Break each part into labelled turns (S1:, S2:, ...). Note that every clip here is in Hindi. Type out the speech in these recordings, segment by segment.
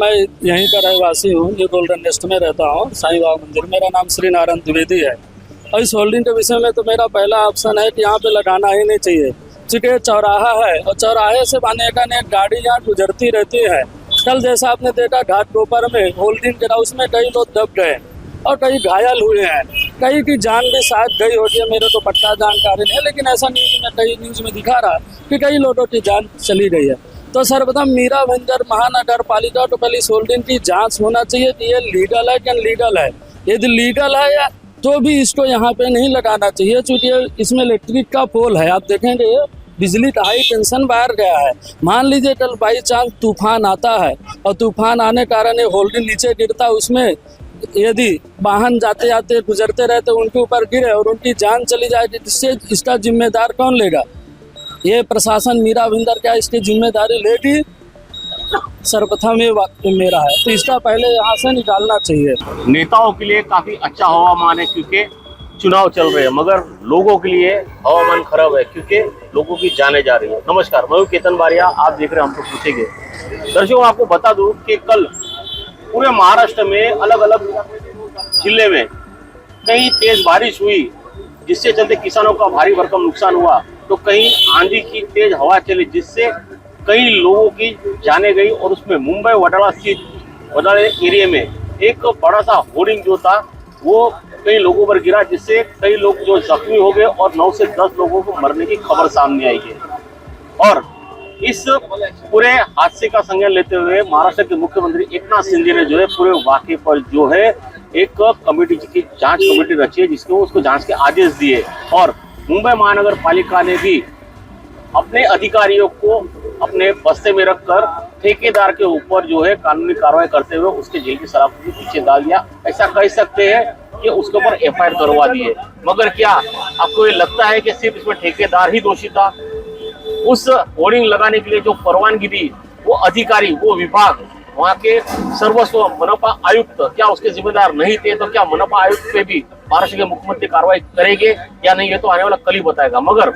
S1: मैं यहीं का रहवासी हूँ, ये गोल्डन नेस्ट में रहता हूँ, साईं बाबा मंदिर। मेरा नाम श्री नारायण द्विवेदी है। और इस होल्डिंग के विषय में तो मेरा पहला ऑप्शन है कि यहाँ पे लगाना ही नहीं चाहिए, क्योंकि ये चौराहा है और चौराहे से अनेक गाड़ी यहाँ गुजरती रहती है। कल जैसा आपने देखा घाटकोपर में होल्डिंग गिरा, उसमें कई लोग दब गए और कई घायल हुए हैं, कई की जान भी शायद गई होती है। मेरे को पक्का जानकारी नहीं है, लेकिन ऐसा न्यूज़ में दिखा रहा कि कई लोगों की जान चली गई है। तो सर्वप्रथम मीरा भाईंदर महानगर पालिका को पहले इस होल्डिंग की जांच होना चाहिए कि ये लीगल है कि अनलीगल है। यदि लीगल है या तो भी इसको यहाँ पे नहीं लगाना चाहिए, चूँकि इसमें इलेक्ट्रिक का पोल है। आप देखेंगे बिजली का हाई टेंशन बाहर गया है। मान लीजिए कल बाई चांस तूफान आता है और तूफान आने के कारण ये होल्डिंग नीचे गिरता है, उसमें यदि वाहन जाते जाते गुजरते रहते उनके ऊपर गिरे और उनकी जान चली जाएगी, इससे इसका जिम्मेदार कौन लेगा? ये प्रशासन मीरा भाईंदर क्या इसकी जिम्मेदारी लेगी? सर्वप्रथम ये मेरा है, तो इसका पहले यहाँ से निकालना चाहिए।
S2: नेताओं के लिए काफी अच्छा हवामान है क्योंकि चुनाव चल रहे हैं, मगर लोगों के लिए हवामान खराब है क्योंकि लोगों की जाने जा रही है। नमस्कार, मैं हूं केतन बारिया, आप देख रहे हैं हमको पूछेंगे। दर्शकों, आपको बता दूं कि कल पूरे महाराष्ट्र में अलग अलग जिले में कहीं तेज बारिश हुई, जिससे चलते किसानों का भारी भरकम नुकसान हुआ। तो कहीं आंधी की तेज हवा चली, जिससे कई लोगों की जाने गई। और उसमें मुंबई वडाला स्थित वडाला एरिया में एक बड़ा सा होर्डिंग जो था वो कई लोगों पर गिरा, जिससे कई लोग जो जख्मी हो गए और 9 से 10 लोगों को मरने की खबर सामने आई है। और इस पूरे हादसे का संज्ञान लेते हुए महाराष्ट्र के मुख्यमंत्री एकनाथ शिंदे ने जो है पूरे वाकये पर जो है एक कमेटी की जांच कमेटी रची है, जिसको उसको जांच के आदेश दिए। और मुंबई महानगर पालिका ने भी अपने अधिकारियों को अपने बस्ते में रखकर ठेकेदार के ऊपर जो है कानूनी कार्रवाई करते हुए उसके जेल की सलाखों के पीछे डाल दिया। ऐसा कह सकते हैं कि उसके ऊपर एफआईआर करवा दी है। मगर क्या आपको ये लगता है कि सिर्फ इसमें ठेकेदार ही दोषी था? उस होर्डिंग लगाने के लिए जो परवानगी दी वो अधिकारी, वो विभाग, वहाँ के सर्वस्व मनपा आयुक्त क्या उसके जिम्मेदार नहीं थे? तो क्या मनपा आयुक्त पे भी महाराष्ट्र के मुख्यमंत्री कार्रवाई करेंगे या नहीं, ये तो आने वाला कल ही बताएगा। मगर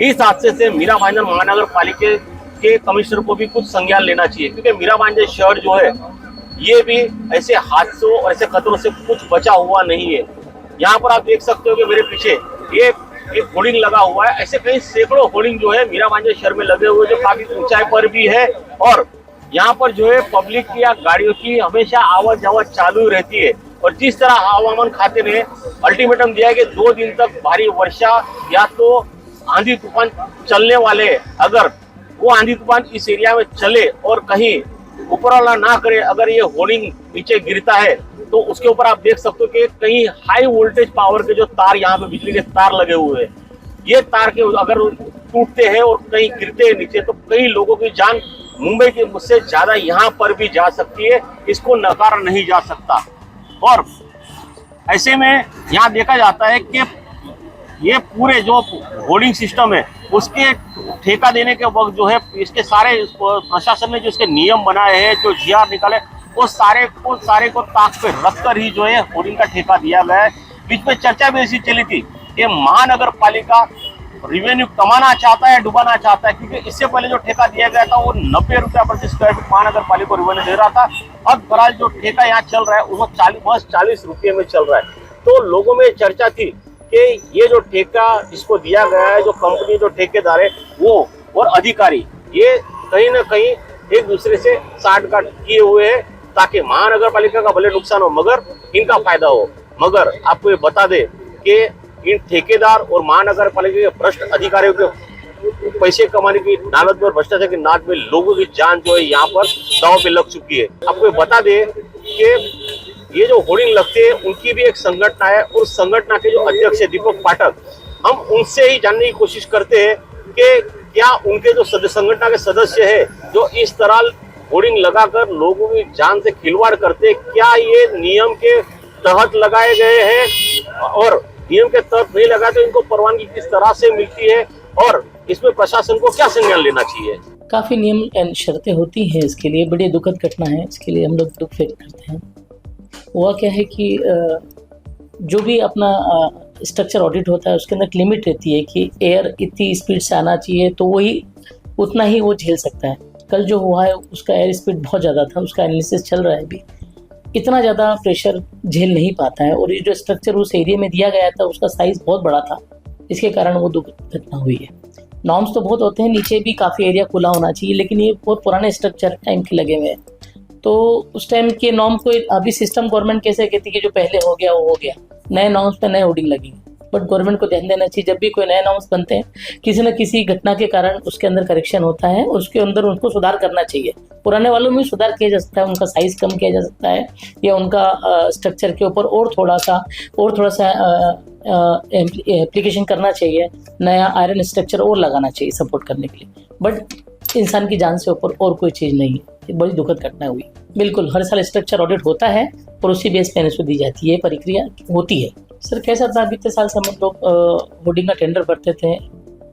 S2: इस हादसे से मीरा भाईंदर महानगर पालिका के कमिश्नर को भी कुछ संज्ञान लेना चाहिए, क्योंकि मीरा भाईंदर शहर जो है ये भी ऐसे हादसों और ऐसे खतरों से कुछ बचा हुआ नहीं है। यहाँ पर आप देख सकते हो कि मेरे पीछे ये एक होर्डिंग लगा हुआ है। ऐसे कई सैकड़ों होर्डिंग जो है मीरा भाईंदर शहर में लगे हुए, जो काफी ऊंचाई पर भी है। और यहाँ पर जो है पब्लिक की या गाड़ियों की हमेशा आवाज जावज चालू रहती है। और जिस तरह हवामान खाते ने अल्टीमेटम दिया है कि 2 दिन तक भारी वर्षा या तो आंधी तूफान चलने वाले, अगर वो आंधी तूफान इस एरिया में चले और कहीं ऊपर वाला ना करे, अगर ये होर्डिंग नीचे गिरता है तो उसके ऊपर आप देख सकते हो कि कहीं हाई वोल्टेज पावर के जो तार, यहाँ पे बिजली के तार लगे हुए हैं, ये तार के अगर टूटते हैं और कहीं गिरते हैं नीचे तो कई लोगों की जान मुंबई के मुझसे ज्यादा यहाँ पर भी जा सकती है। इसको नकारा नहीं जा सकता। और ऐसे में यहाँ देखा जाता है कि ये पूरे जो होर्डिंग सिस्टम है उसके ठेका देने के वक्त जो है इसके सारे प्रशासन ने जो इसके नियम बनाए हैं, जो जीआर निकाले, वो सारे को ताक पे रखकर ही जो है होर्डिंग का ठेका दिया गया है। बीच में चर्चा भी ऐसी चली थी कि महानगर पालिका रिवेन्यू कमाना चाहता है, डुबाना चाहता है, क्योंकि इससे पहले जो ठेका दिया गया था वो 90 रुपया प्रति स्क्वायर फीट महानगर पालिका को रिवेन्यू दे रहा था। अब बहरहाल जो ठेका यहाँ चल रहा है वो 40 रुपये में चल रहा है। तो लोगों में चर्चा थी कि ये जो ठेका जिसको दिया गया है, जो कंपनी, जो ठेकेदार है वो और अधिकारी, ये कहीं ना कहीं एक दूसरे से साठगांठ किए हुए हैं ताकि महानगर पालिका का भले नुकसान हो मगर इनका फायदा हो। मगर आपको ये बता दे कि इन ठेकेदार और महानगर पालिका के भ्रष्ट अधिकारियों के पैसे कमाने की लालच में और भ्रष्टाचार की नाच में लोगों की जान जो है यहाँ पर दांव पे लग चुकी है। आपको ये बता दे कि ये जो होर्डिंग लगते हैं उनकी भी एक संगठन है, उस संगठन के जो अध्यक्ष है दीपक पाठक, हम उनसे ही जानने की कोशिश करते हैं कि क्या उनके जो संगठन के सदस्य है जो इस तरह होर्डिंग लगाकर लोगों की जान से खिलवाड़ करते, क्या ये नियम के तहत लगाए गए हैं और नियम के तहत नहीं लगाए तो इनको परवानगी किस तरह से मिलती है और इसमें प्रशासन को क्या संज्ञान लेना चाहिए?
S3: काफी नियम एंड शर्तें होती हैं इसके लिए। बड़ी दुखद घटना है, इसके लिए हम लोग दुख व्यक्त करते हैं। हुआ क्या है कि जो भी अपना स्ट्रक्चर ऑडिट होता है उसके अंदर एक लिमिट रहती है कि एयर इतनी स्पीड से आना चाहिए, तो वही उतना ही वो झेल सकता है। कल जो हुआ है उसका एयर स्पीड बहुत ज़्यादा था, उसका एनालिसिस चल रहा है अभी। इतना ज़्यादा प्रेशर झेल नहीं पाता है, और ये जो स्ट्रक्चर उस एरिया में दिया गया था उसका साइज़ बहुत बड़ा था, इसके कारण वो दुर्घटना हुई है। नॉर्म्स तो बहुत होते हैं, नीचे भी काफ़ी एरिया खुला होना चाहिए, लेकिन ये बहुत पुराने स्ट्रक्चर टाइम के लगे हुए हैं, तो उस टाइम के नॉर्म को अभी सिस्टम गवर्नमेंट कैसे कहती है कि जो पहले हो गया वो हो गया, नए नॉर्म्स पे नए होर्डिंग लगेंगे। बट गवर्नमेंट को ध्यान देना चाहिए, जब भी कोई नए नॉर्म्स बनते हैं किसी न किसी घटना के कारण उसके अंदर करेक्शन होता है, उसके अंदर उनको सुधार करना चाहिए। पुराने वालों में सुधार किया जा सकता है, उनका साइज कम किया जा सकता है, या उनका स्ट्रक्चर के ऊपर और थोड़ा सा एप्लीकेशन करना चाहिए, नया आयरन स्ट्रक्चर और लगाना चाहिए सपोर्ट करने के लिए। बट इंसान की जान से ऊपर और कोई चीज़ नहीं है, एक बड़ी दुखद घटना हुई। बिल्कुल हर साल स्ट्रक्चर ऑडिट होता है और उसी बेस पे एनएसओ दी जाती है, प्रक्रिया होती है। सर कैसा था, बीते साल से हम लोग होर्डिंग का टेंडर भरते थे,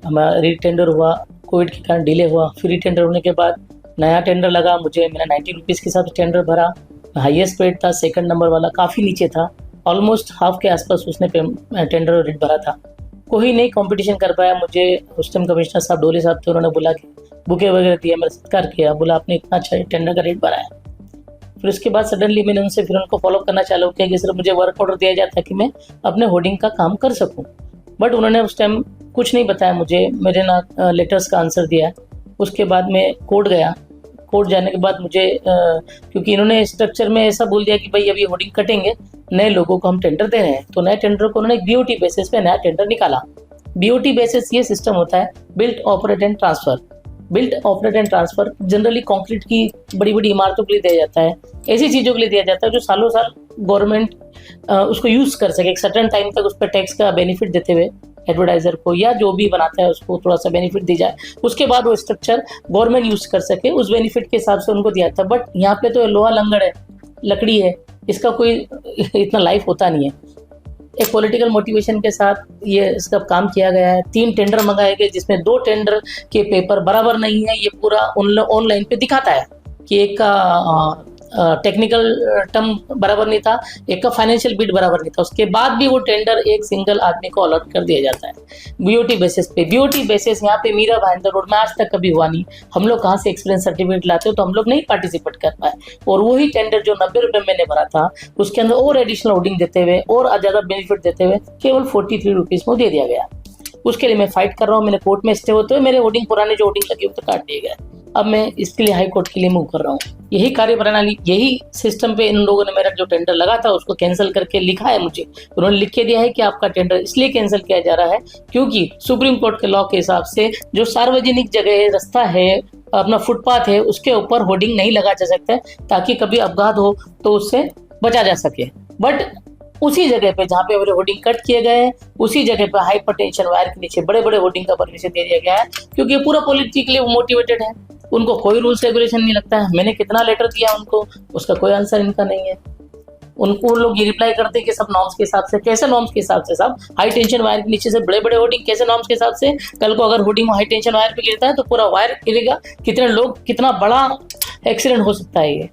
S3: हमारा री टेंडर हुआ, कोविड के कारण डिले हुआ, फिर री टेंडर होने के बाद नया टेंडर लगा, मुझे मेरा 90 रुपीज़ के साथ टेंडर भरा, हाईएस्ट पेड था, सेकंड नंबर वाला काफ़ी नीचे था, ऑलमोस्ट हाफ के आसपास उसने टेंडर रेट भरा था। कोई नहीं कंपटीशन कर पाया। मुझे उस टाइम कमिश्नर साहब डोले साहब थे, उन्होंने बोला कि बुके वगैरह दिए, मैंने सत्कार किया, बोला आपने इतना अच्छा टेंडर का रेट भरा है। फिर उसके बाद सडनली मैंने उनसे फिर उनको फॉलो करना चालू किया कि सर मुझे वर्क ऑर्डर दिया जाता है कि मैं अपने होर्डिंग का काम कर सकूं, बट उन्होंने उस टाइम कुछ नहीं बताया मुझे, मेरे ना लेटर्स का आंसर दिया। उसके बाद मैं कोर्ट गया, कोर्ट जाने के बाद मुझे क्योंकि इन्होंने स्ट्रक्चर में ऐसा बोल दिया कि भाई अभी होर्डिंग कटेंगे, नए लोगों को हम टेंडर दे रहे हैं, तो नए टेंडर को उन्होंने बीओटी बेसिस पे नया टेंडर निकाला। बीओटी बेसिस ये सिस्टम होता है, built operate and transfer. Built operate and transfer generally concrete की बड़ी बड़ी इमारतों के लिए दिया जाता है, ऐसी चीज़ों के लिए दिया जाता है जो सालों साल गवर्नमेंट उसको यूज़ कर सके, एक सर्टेन टाइम तक उस पर टैक्स का बेनिफिट देते हुए एडवर्टाइजर को या जो भी बनाता है उसको थोड़ा सा बेनिफिट दी जाए, उसके बाद वो स्ट्रक्चर गवर्नमेंट यूज़ कर सके, उस बेनिफिट के हिसाब से उनको दिया था। बट यहाँ पे तो लोहा लंगड़ है, लकड़ी है, इसका कोई इतना लाइफ होता नहीं है। एक पॉलिटिकल मोटिवेशन के साथ ये इसका काम किया गया है। 3 टेंडर मंगाए गए जिसमें 2 टेंडर के पेपर बराबर नहीं है, ये पूरा ऑनलाइन पे दिखाता है कि एक का टेक्निकल टर्म बराबर नहीं था, एक का फाइनेंशियल बिड बराबर नहीं था, उसके बाद भी वो टेंडर एक सिंगल आदमी को अलॉट कर दिया जाता है बीओटी बेसिस पे। बीओटी बेसिस यहाँ पे मीरा भाईंदर रोड में आज तक कभी हुआ नहीं। हम लोग कहाँ से एक्सपीरियंस सर्टिफिकेट लाते हो, तो हम लोग नहीं पार्टिसिपेट कर पाए, और वही टेंडर जो 90 रुपये मैंने भरा था उसके अंदर और एडिशनल होर्डिंग देते हुए और ज़्यादा बेनिफिट देते हुए केवल 43 रुपीज़ में दे दिया गया। उसके लिए मैं फाइट कर रहा हूँ, मैंने कोर्ट में स्टे होते हुए मेरे होर्डिंग पुराने जो होर्डिंग लगे तो काट दिए गए। अब मैं इसके लिए हाई कोर्ट के लिए मूव कर रहा हूँ। यही कार्यप्रणाली, यही सिस्टम पे इन लोगों ने मेरा जो टेंडर लगा था उसको कैंसिल करके लिखा है मुझे, उन्होंने लिख के दिया है कि आपका टेंडर इसलिए कैंसिल किया जा रहा है क्योंकि सुप्रीम कोर्ट के लॉ के हिसाब से जो सार्वजनिक जगह है, रास्ता है, अपना फुटपाथ है, उसके ऊपर होर्डिंग नहीं लगा जा सकता है ताकि कभी अपघात हो तो उससे बचा जा सके। बट उसी जगह पे जहाँ पे मेरे होर्डिंग कट किए गए हैं, उसी जगह पे हाइपर टेंशन वायर के नीचे बड़े बड़े होर्डिंग का परमिशन दे दिया गया है, क्योंकि पूरा पॉलिटिकली मोटिवेटेड है, उनको कोई रूल्स रेगुलेशन नहीं लगता है। मैंने कितना लेटर दिया उनको, उसका कोई आंसर इनका नहीं है। उनको लोग ये रिप्लाई करते हैं कि सब नॉर्म्स के हिसाब से। कैसे नॉर्म्स के हिसाब से साहब? हाई टेंशन वायर के नीचे से बड़े बड़े होर्डिंग कैसे नॉर्म्स के हिसाब से? कल को अगर होर्डिंग हाई टेंशन वायर पे गिरता है तो पूरा वायर गिरेगा, कितने लोग, कितना बड़ा एक्सीडेंट हो सकता है ये,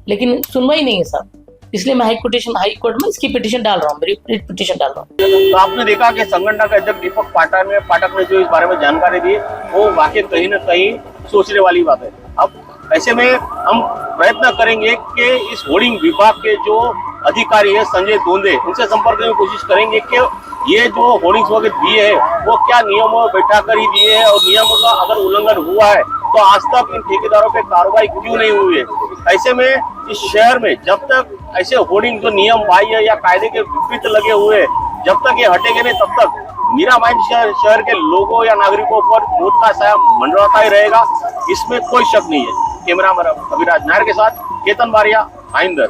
S3: लेकिन सुनवाई नहीं है साहब। इसलिए मैं हाई कोर्ट में इसकी पिटीशन डाल रहा हूँ, रिट पिटीशन डाल रहा हूँ।
S2: तो आपने देखा कि संगठन के अध्यक्ष दीपक पाठक ने जो इस बारे में जानकारी दी वो वाकई कहीं ना कहीं सोचने वाली बात है। अब ऐसे में हम प्रयत्न करेंगे कि इस होर्डिंग विभाग के जो अधिकारी है संजय दोंदे, उनसे संपर्क करने की कोशिश करेंगे कि ये जो होर्डिंग्स वगैरह दिए है वो क्या नियमों बैठा कर ही दिए है, और नियमों का अगर उल्लंघन हुआ है तो आज तक इन ठेकेदारों पे कार्रवाई क्यों नहीं हुई है। ऐसे में इस शहर में जब तक ऐसे होर्डिंग जो नियम बाह्य या कायदे के विपरीत लगे हुए, जब तक ये हटेंगे नहीं तब तक मीरामाइंड शहर के लोगों या नागरिकों पर मौत का साया मंडराता ही रहेगा, इसमें कोई शक नहीं है। कैमरामैन अभिराज नायर के साथ केतन बारिया, भाईंदर।